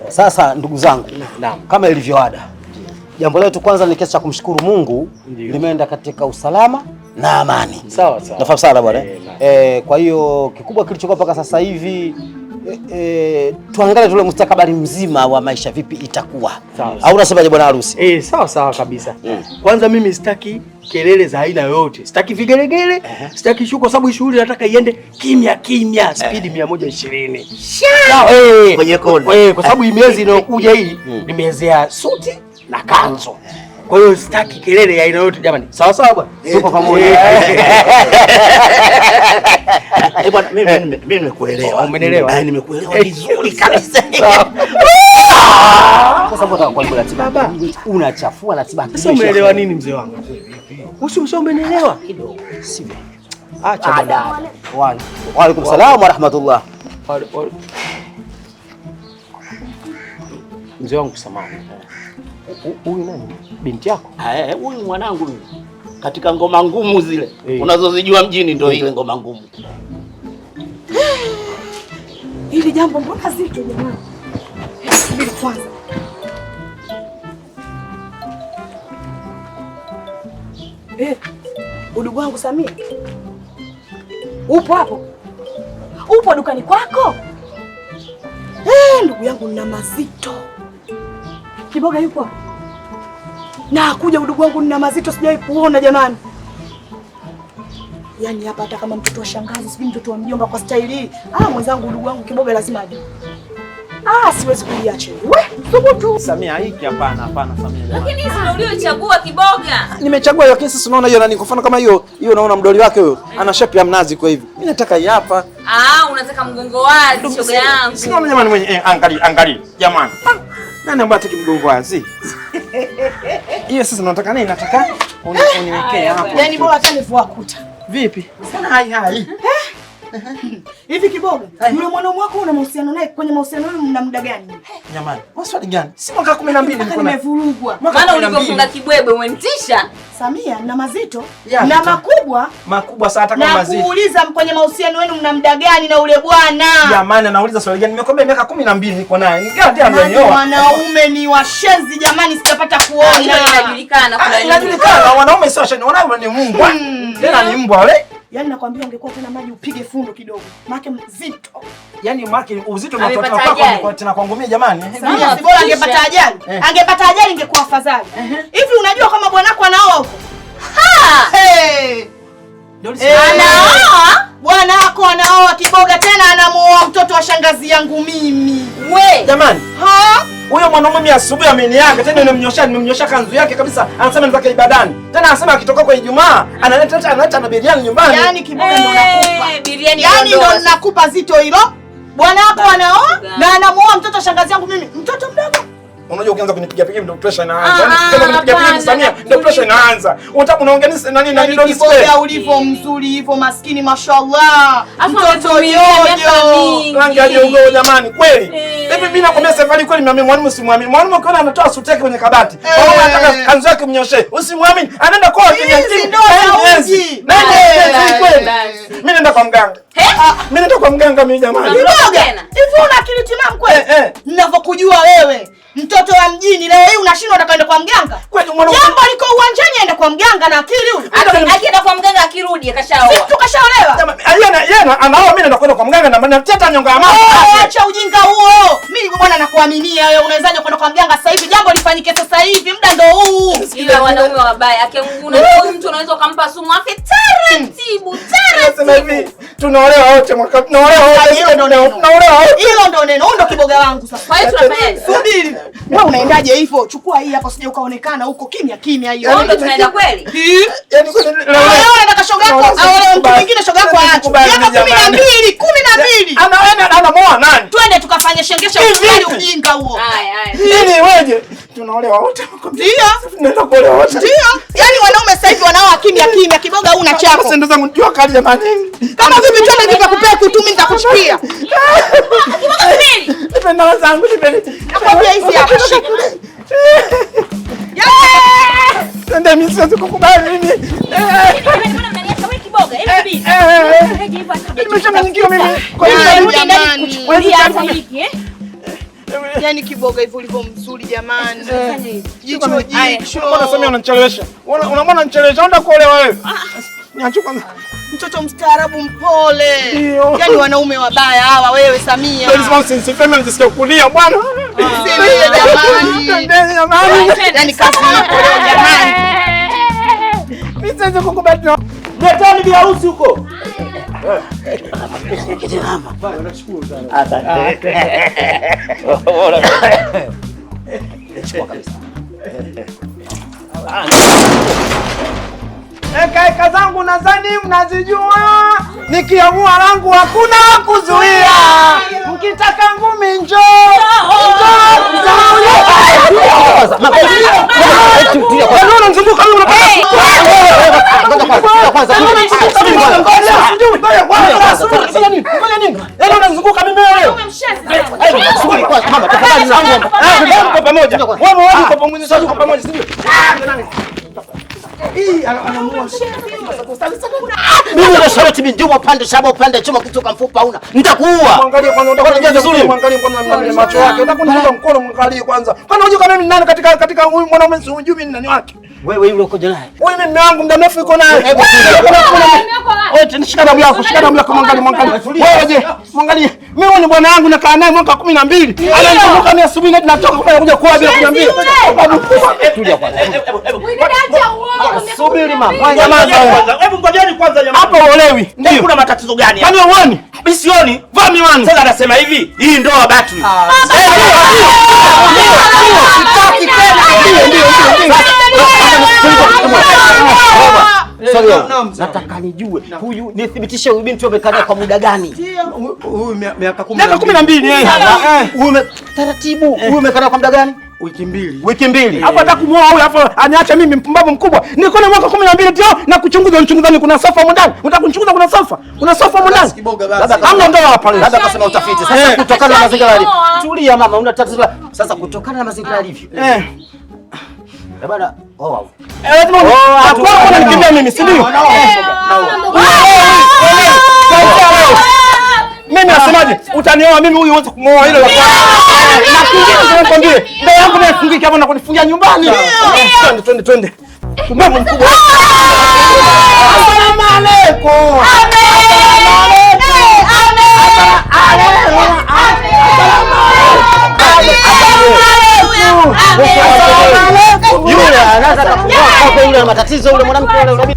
Sasa ndugu zangu, kama ilivyoada, jambo letu kwanza ni kesi cha kumshukuru Mungu limeenda katika usalama na amani. Sawa sawa. Nafahamu sana bwana. Kwa hiyo kikubwa kilichokuwa mpaka sasa hivi tuangalie tule mustakabali mzima wa maisha vipi itakuwa. Au unasemaje bwana harusi? Sawa sawa kabisa. Kwanza mimi sitaki kelele za aina yoyote. Sitaki vigelegele, sitaki shuko, sababu shughuli nataka iende kimya kimya, speed 120. Sawa kwenye kona. Kwa sababu hii miezi inayokuja hii nimeezea suti na kanzo. Kwa hiyo sitaki kelele ya aina yoyote jamani. Sawa sawa bwana. Tuko pamoja. Bwana mimi nimekuelewa. Umenielewa? Nimekuelewa vizuri kabisa. Sasa mbona kwa nini ratiba? Unachafua ratiba. Sasa umeelewa nini mzee wangu? Umenielewa? Kidogo. Sivyo. Acha dada. Wa alaikum salaam wa rahmatullah. Mzee wangu samahani. Huyu nani? Binti yako? Huyu mwanangu huyu. Katika ngoma ngumu zile unazozijua mjini ndio ile ngoma ngumu. Hili jambo mbona zito jamani? Subiri kwanza. Udugu wangu Samia. Upo hapo? Upo dukani kwako? Ndugu yangu nina mazito. Kiboga yupo hapo? Na kuja udugu wangu nina mazito sijawahi kuona jamani. Yaani hapa hata kama mtoto wa shangazi, sijui mtoto wa mjomba kwa staili hii. Mwenzangu udugu wangu Kiboga lazima aje. Siwezi kuiacha. Thubutu. Samia hiki hapana Samia. Lakini hizo ndio uliochagua Kiboga. Nimechagua hiyo kesi, unaona hiyo nani kwa mfano kama hiyo naona mdoli wake huyo ana shape ya mnazi kwa hivi. Mimi nataka hii hapa. Unataka mgongo wazi shoga yangu. Sio jamani mwenye angalia jamani. Nani ambaye ataki mgongo wazi? Hiyo sasa nataka nini? Nataka uniwekee hapo. Yaani bora hata nivua kuta. Vipi? Sana hai. Hivi Kiboga, yule mwanaume wako una mahusiano naye, kwenye mahusiano yenu mna muda gani? Jamani, maswali gani? Si mwaka 12 niko na. Nimevurugwa. Maana ulipofunga kibwebe umenitisha. Samia, na mazito na makubwa saa hata kama mazito. Na kuuliza kwenye mahusiano yenu mna muda gani na ule bwana? Jamani, nauliza swali gani? Nimekwambia miaka 12 niko naye. Ngati amenioa. Wanaume ni washenzi jamani, sitapata kuona. Inajulikana kuna nini? Inajulikana wanaume sio washenzi, wanaume ni mbwa. Tena ni mbwa wale. Yaani nakwambia ungekuwa tena maji upige fundo kidogo. Maana mzito. Yaani maana uzito unatoka kwako tena kwangu mimi jamani. Sasa si bora angepata ajali. Angepata ajali ingekuwa afadhali. Hivi unajua kama bwanako anaoa huko? Anaoa? Bwanako anaoa Kiboga, tena anamuoa mtoto wa shangazi yangu mimi. Jamani. Huyo mwanaume mimi asubuhi ameniaga tena nimemnyosha kanzu yake kabisa. Anasema nataka ibadani. Tena anasema akitoka kwa Ijumaa analeta na biriani nyumbani. Yaani Kiboga ndo nakupa. Biriani yaani ndo nakupa zito hilo. Bwana wako anaoa na anamuoa mtoto shangazi yangu mimi. Mtoto mdogo. Unajua ukianza kunipiga ndio pressure inaanza. Kama kunipiga Samia ndio pressure inaanza. Unataka unaongelea nani ndio Kiboga ulivyo mzuri hivyo maskini mashallah. Mtoto yoyo. Rangi ya jongo jamani kweli. Hivi mimi nakwambia safari kweli mimi mwalimu simwamini. Mwalimu ukiona anatoa suti yake kwenye kabati. Au anataka kanzu yake mnyoshe. Usimwamini. Anaenda kwa kimya kimya. Mimi naenda kwa mganga. Mimi naenda kwa mganga mimi jamani. Kiboga. Hivi una akili timamu kweli? Ninavyokujua wewe. Mtoto wa mjini leo hii unashindwa unataka kwa mganga? Jambo liko uwanjani aende kwa mganga na akili huyu. Akienda kwa mganga akirudi akashaoa. Sisi tukashaolewa. Yeye anaoa mimi naenda kwenda kwa mganga na nateta nyonga ya mama. Acha ujinga huo. Mimi bwana nakuaminia wewe, unawezaje kwenda kwa mganga sasa hivi? Jambo lifanyike sasa hivi, muda ndio huu. Ila wanaume wabaya akimguna huyu mtu unaweza kumpa sumu yake taratibu. Sema hivi tunaolewa wote mwaka tunaolewa wote. Hilo ndio neno. Ndio Kiboga wangu sasa. Kwa hiyo tunafanyaje? Subiri. Wewe unaendaje hivyo? Chukua hii hapa usije ukaonekana huko kimya kimya hiyo. Ndio tunaenda kweli? Yaani leo nataka shoga yako au leo mtu mwingine shoga yako aache. Miaka 12. Anamoa nani? Twende tukafanye shengesha ukali ujinga huo. Haya. Nini weje? Tunaolewa wote. Ndio. Tunaenda kuolewa wote. Ndio. Yaani wanaume sasa hivi wanaoa kimya kimya. Kiboga huna chako. Sasa ndo zangu jua kali jamani. Kama vipi twende nikakupea kutu mimi nitakuchukia. Kiboga nini? Nipenda zangu nipende. Nakwambia hizi hapa. Ndio mimi siwezi kukubali mimi. Mbona unaniacha wewe Kiboga? Nimechanganyikiwa mimi. Kwa hiyo yani kiboga hivyo ulivyo mzuri jamani. Jicho. Mbona Samia unanichelewesha? Unaona unanichelewesha, unataka kuolewa wewe? Niache kwanza. Mtoto mstaarabu mpole. Yaani wanaume wabaya hawa wewe Samia. Sifeme nisikie kulia bwana. Jamani. Yaani kazi ipo leo jamani. Mimi sasa kukubali. Letani bi harusi huko. Nashukuru sana. Asante. Eka zangu nadhani mnazijua, nikiamua langu hakuna kuzuia. Mkitaka ngumi njoo. Unazunguka mimi wewe. Mama tafadhali naomba. Tuko pamoja. Wewe uko pamoja sasa tuko pamoja sio? Mimi na sharati binjuma pande shaba upande chuma kutoka mfupa una. Nitakuua. Mwangalie kwanza unataka vizuri. Mwangalie kwanza macho yake. Unataka mkono mwangalie kwanza. Kwanza unajua kama mimi nani katika huyu mwanaume unajua mimi nani wake? Wewe yule uko naye. Wewe mimi wangu muda mrefu uko naye. Wewe tunashika damu yako, shika damu yako mwangalie. Wewe je, mwangalie. Mimi ni bwana wangu nakaa naye mwaka 12. Ananikumbuka mimi asubuhi na tunatoka kuja kuoa bila kuniambia. Tulia kwanza. Subiri mama. Hebu ngojeni kwanza jamaa. Hapo uolewi. Ndio. Kuna matatizo gani hapa? Kwani uone? Mimi sioni. Vaa miwani. Sasa anasema hivi, hii ndoa battery. Sitaki tena. Nataka nijue huyu nithibitishe huyu binti umekaa kwa muda gani? Huyu miaka 12. Huyu taratibu. Huyu umekaa kwa muda gani? Wiki mbili. Wiki mbili. Hapo nataka kumuoa huyu hapo aniacha mimi mpumbavu mkubwa. Niko na mwaka 12 tu na kuchunguzani kuna sofa huko ndani. Unataka kunichunguza kuna sofa? Kuna sofa huko ndani. Labda ndio hapa. Labda kasema utafiti. Sasa kutokana na mazingira yalivyo. Tulia mama, una tatizo. Sasa kutokana na mazingira yalivyo. Bwana, oh. Lazima hapo unanikimbia mimi, si ndio? Mimi nasemaje? Utanioa mimi huyu uweze kumooa hilo la kwanza. Na kingine nikwambie, ndio yangu nimefungika hapo na kunifungia nyumbani. Twende. Kumbavu mkubwa. Asalamu alaykum. Yule anataka kuoa kwa yule matatizo yule mwanamke yule.